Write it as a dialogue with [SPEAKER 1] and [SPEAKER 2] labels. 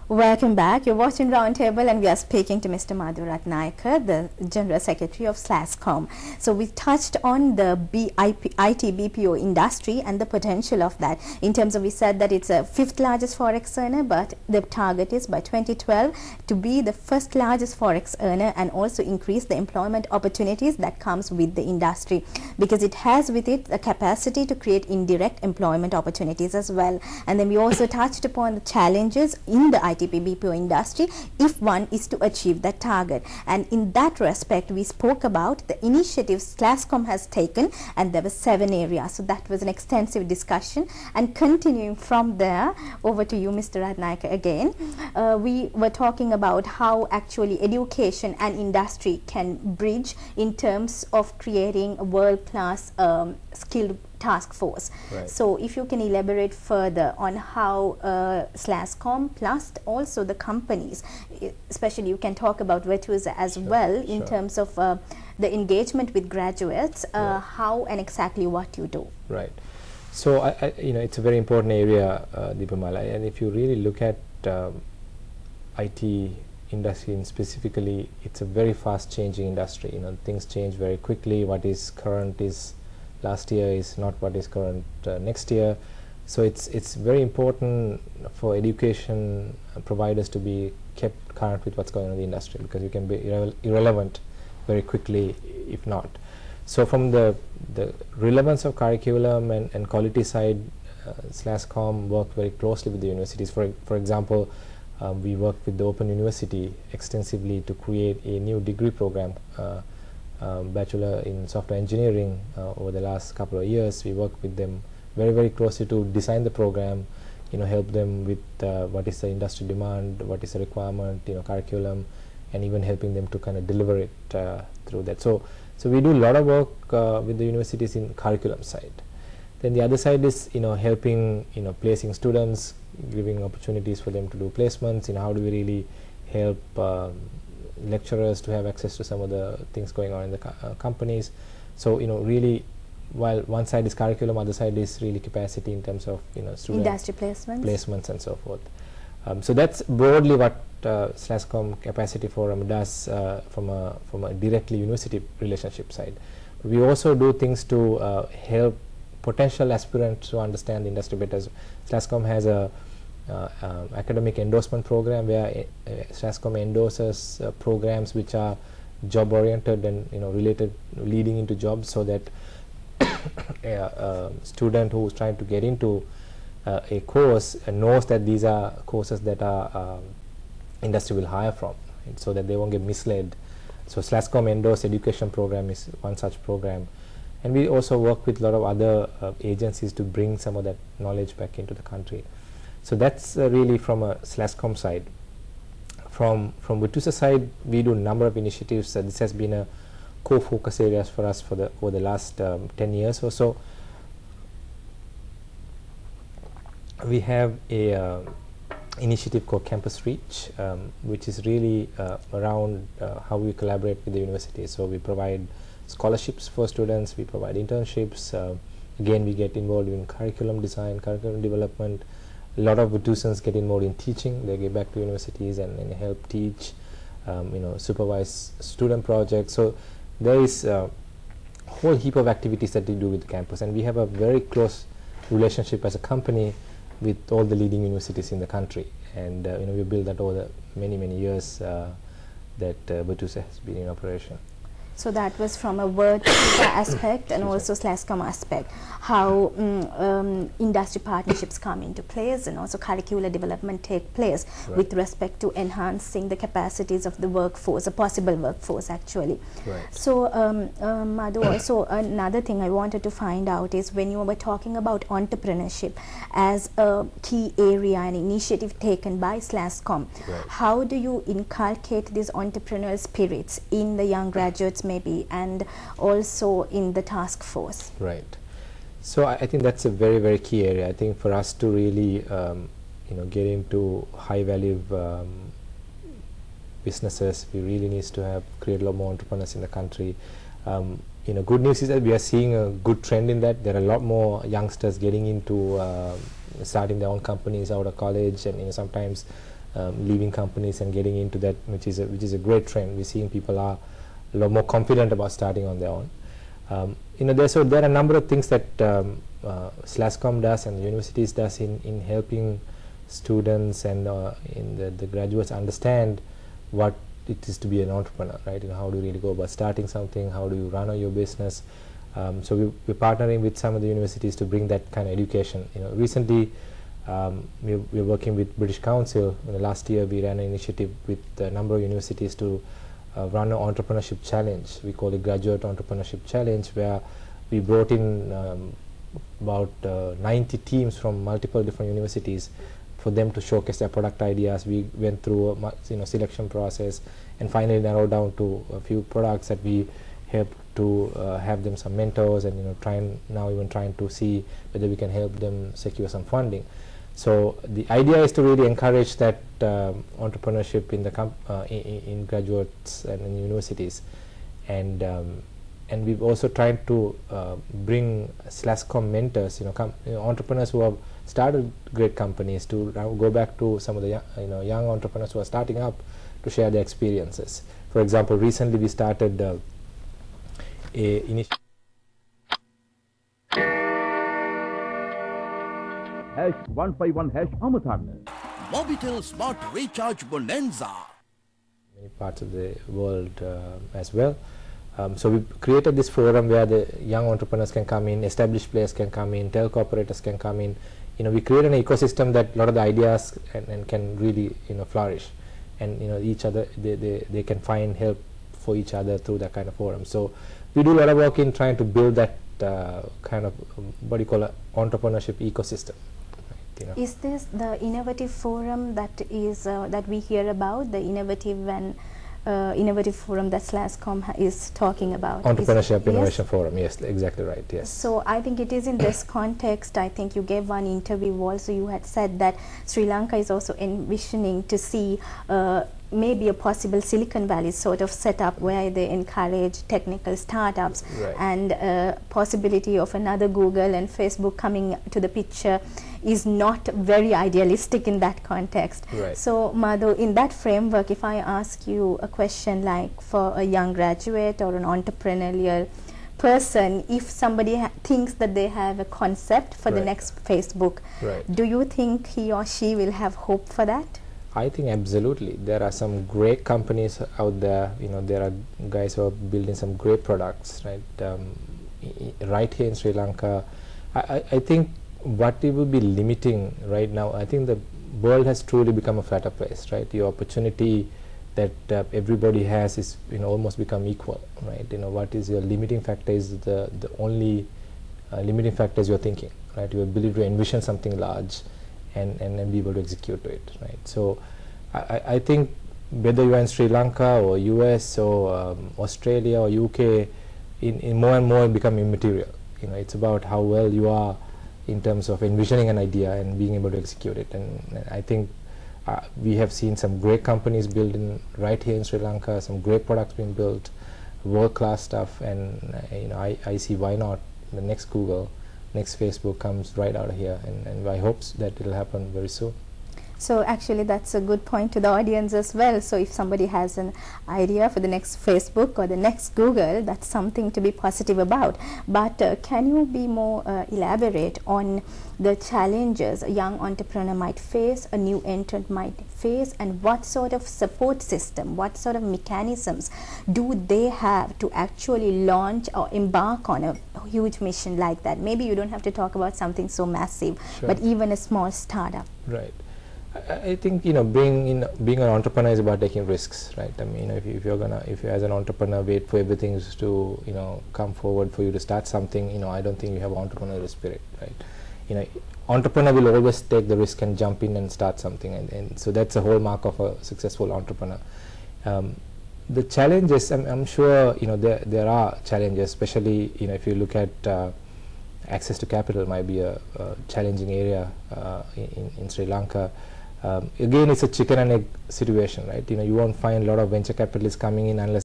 [SPEAKER 1] Welcome back. You're watching Roundtable and we are speaking to Mr. Madu Ratnayake, the General Secretary of SLASCOM. So we touched on the IT BPO industry and the potential of that. In terms of, we said that it's a 5th largest forex earner, but the target is by 2012 to be the 1st largest forex earner and also increase the employment opportunities that comes with the industry, because it has with it the capacity to create indirect employment opportunities as well. And then we also touched upon the challenges in the IT BPO industry if one is to achieve that target. And in that respect, we spoke about the initiatives SLASCOM has taken, and there were 7 areas. So that was an extensive discussion. And continuing from there, over to you, Mr. Ratnayake, again. We were talking about how actually education and industry can bridge in terms of creating a world-class skilled task force.
[SPEAKER 2] Right.
[SPEAKER 1] So if you can elaborate further on how SLASCOM plus also the companies, especially you can talk about Virtusa as well in terms of the engagement with graduates, how and exactly what you do.
[SPEAKER 2] Right. So it's a very important area, Deepamala, and if you really look at IT industry and specifically, it's a very fast changing industry. Things change very quickly. What is current is last year is not what is current next year. So it's very important for education providers to be kept current with what's going on in the industry, because you can be irrelevant very quickly if not. So from the relevance of curriculum and quality side, SLASCOM worked very closely with the universities. For example, we worked with the Open University extensively to create a new degree program, Bachelor in Software Engineering. Over the last couple of years, we worked with them very closely to design the program, help them with what is the industry demand, what is the requirement, curriculum, and even helping them to kind of deliver it through that. So we do a lot of work with the universities in curriculum side. Then the other side is helping placing students, giving opportunities for them to do placements. How do we really help lecturers to have access to some of the things going on in the companies. So really, while one side is curriculum, other side is really capacity in terms of student
[SPEAKER 1] industry placements
[SPEAKER 2] and so forth. So that's broadly what SLASCOM Capacity Forum does from a directly university relationship side. We also do things to help potential aspirants to understand the industry better. SLASCOM has a academic endorsement program where SLASCOM endorses programs which are job oriented and leading into jobs, so that a student who is trying to get into a course knows that these are courses that are industry will hire from, so that they won't get misled. So SLASCOM endorsed education program is one such program, and we also work with a lot of other agencies to bring some of that knowledge back into the country. So that's really from a SLASCOM side. From Virtusa side, we do a number of initiatives. This has been a core focus areas for us for over the last 10 years or so. We have a initiative called Campus Reach, which is really around how we collaborate with the universities. So we provide scholarships for students, we provide internships. Again, we get involved in curriculum design, curriculum development. A lot of Virtusans get involved in teaching. They get back to universities and help teach, supervise student projects. So there is a whole heap of activities that we do with the campus, and we have a very close relationship as a company with all the leading universities in the country. And we built that over the many years that Virtusa has been in operation.
[SPEAKER 1] So that was from a Virtusa aspect and also SLASCOM aspect, how industry partnerships come into place and also curricular development take place with respect to enhancing the capacities of the workforce, a possible workforce actually. So Madhu, also another thing I wanted to find out is when you were talking about entrepreneurship as a key area and initiative taken by SLASCOM, how do you inculcate these entrepreneurial spirits in the young graduates maybe, and also in the task force?
[SPEAKER 2] Right. So I think that's a very key area. I think for us to really get into high value businesses, we really need to create a lot more entrepreneurs in the country. Good news is that we are seeing a good trend in that. There are a lot more youngsters getting into starting their own companies out of college, and sometimes leaving companies and getting into that, which is a great trend. We're seeing people are a lot more confident about starting on their own. There are a number of things that SLASCOM does and the universities does in helping students and in the graduates understand what it is to be an entrepreneur, right? How do you really go about starting something? How do you run your business? So we're partnering with some of the universities to bring that kind of education. Recently we're working with British Council. Last year we ran an initiative with a number of universities to run an entrepreneurship challenge. We call it Graduate Entrepreneurship Challenge, where we brought in about 90 teams from multiple different universities for them to showcase their product ideas. We went through a selection process and finally narrowed down to a few products that we helped to have them some mentors, and even trying to see whether we can help them secure some funding. So the idea is to really encourage that entrepreneurship in the in graduates and in universities, and we've also tried to bring SLASCOM mentors, entrepreneurs who have started great companies, to go back to some of the young entrepreneurs who are starting up to share their experiences. For example, recently we started a initiative.
[SPEAKER 3] #151 #Amathana. Mobitel Smart Recharge Bonanza.
[SPEAKER 2] Many parts of the world as well. So we created this forum where the young entrepreneurs can come in, established players can come in, telco operators can come in. We create an ecosystem that a lot of the ideas and can really flourish, and each other they can find help for each other through that kind of forum. So we do a lot of work in trying to build that kind of what you call an entrepreneurship ecosystem.
[SPEAKER 1] Is this the innovative forum that is that we hear about, the innovative and innovative forum that SLASCOM is talking about?
[SPEAKER 2] Entrepreneurship Innovation Forum, yes, exactly right, yes.
[SPEAKER 1] So I think it is in this context. I think you gave one interview also, you had said that Sri Lanka is also envisioning to see maybe a possible Silicon Valley sort of setup where they encourage technical startups,
[SPEAKER 2] right,
[SPEAKER 1] and possibility of another Google and Facebook coming to the picture is not very idealistic in that context.
[SPEAKER 2] Right.
[SPEAKER 1] So Madhu, in that framework, if I ask you a question like for a young graduate or an entrepreneurial person, if somebody thinks that they have a concept for
[SPEAKER 2] right,
[SPEAKER 1] the next Facebook,
[SPEAKER 2] right,
[SPEAKER 1] do you think he or she will have hope for that?
[SPEAKER 2] I think absolutely. There are some great companies out there. There are guys who are building some great products, right? Right here in Sri Lanka. I think what it will be limiting right now, I think the world has truly become a flatter place, right? Your opportunity that everybody has is almost become equal, right? What is your limiting factor is the only limiting factor is your thinking, right? Your ability to envision something large and be able to execute to it, right? So I think whether you are in Sri Lanka or US or Australia or UK, in more and more become immaterial. It's about how well you are in terms of envisioning an idea and being able to execute it. And I think we have seen some great companies building right here in Sri Lanka, some great products being built, world-class stuff, and I see why not the next Google, next Facebook comes right out of here, and I hope that it will happen very soon.
[SPEAKER 1] So actually that's a good point to the audience as well. So if somebody has an idea for the next Facebook or the next Google, that's something to be positive about. But can you be more elaborate on the challenges a young entrepreneur might face, a new entrant might face, and what sort of support system, what sort of mechanisms do they have to actually launch or embark on a huge mission like that? Maybe you don't have to talk about something so massive,
[SPEAKER 2] sure,
[SPEAKER 1] but even a small startup.
[SPEAKER 2] Right. I think being an entrepreneur is about taking risks, right? I mean, if you as an entrepreneur wait for everything to come forward for you to start something, I don't think you have entrepreneurial spirit, right? Entrepreneur will always take the risk and jump in and start something, and so that's a hallmark of a successful entrepreneur. The challenges, I'm sure there are challenges, especially if you look at access to capital might be a challenging area in Sri Lanka. Again, it's a chicken and egg situation, right? You won't find a lot of venture capitalists coming in unless